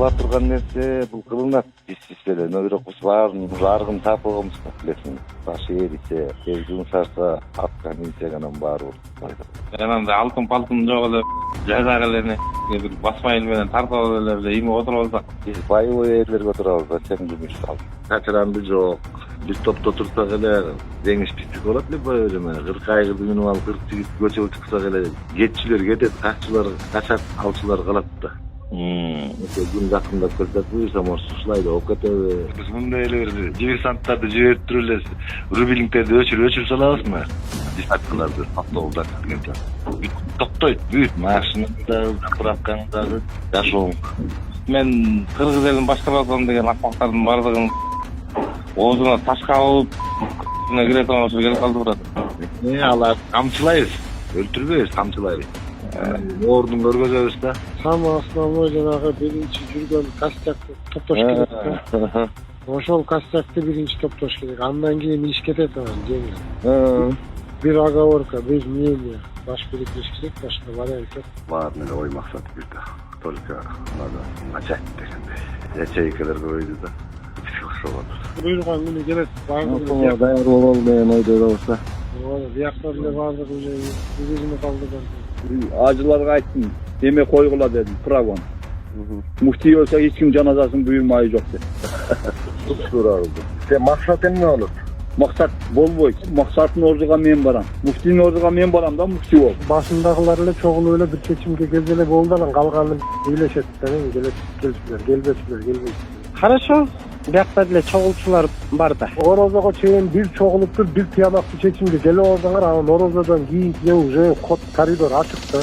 кыла турган нерсе бул кылынат. Биз эле нойрокпуз баарын аргын тартылганбыз билесиң. Баш ээрисе, жумшарса, атка минсе анан баары урут. Жанагындай алтын палтын жок эле жазак эле бир басмайыл менен тартып алып эле ийме отуруп алсак. Биз байбой эрлерге отурабыз, ачаң жумуш калды. Качыранды жок. Биз топто турсак эле деңиз биттик болот эле боюу менен. 40 айгылды минип алып 40 жигит көчөгө чыксак эле кетчилер кетет, каччылар качат, алчылар калат да. Күн жакындап келсек, буюрса может ушулай да болуп кетеби. Биз мындай эле бир диверсанттарды жиберип туруп эле рубилингтерди өчүрүп салабызмы? Десанткаларды автоолдар дегенде. Токтойт, бүт машинада, заправкаңдагы жашоо. Мен кыргыз элин башкара алсам деген акмактардын бардыгын оозуна таш кабып кире турган келип калды брат. Алар камчылайбыз, өлтүрбөйбүз, камчылайбыз. Ордун көргөзөбүз да. Самый основной жанагы биринчи жүргөн костякты топтош керек. Ошол костякты биринчи топтош керек. Андан кийин иш кетет анан жеңил. Бир оговорка, бир мнение. Баш бириктириш керек, башка вариант жок. Баарын эле ой максат бирде. Только надо начать дегендей. Ячейкалерге ойду да. Буйруган күнү келет. Даяр бололу деген ойдо болсо. Биякта деле баардыгы өзүнө калдырган. Acılarga ayttım. Deme koygula dedim. Pragon. Mufti olsa hiç kim canazasını buyurmayı yok dedi. Tutturardı. Sen maksatın ne olur? Maksat bol boy. Maksatın orduga men baram. Muftinin orduga men baram da mufti ol. Başındagılar ele çoğulu öyle bir çekimge gezele boldu lan kalganın birleşet denin gelbesiler. Хорошо. Биякта деле чогулчулар бар да. Орозого чейин бир чогулуптур, бир тыянактуу чечимге келе ордоңор, анан орозодон кийинки уже код коридор ачык да.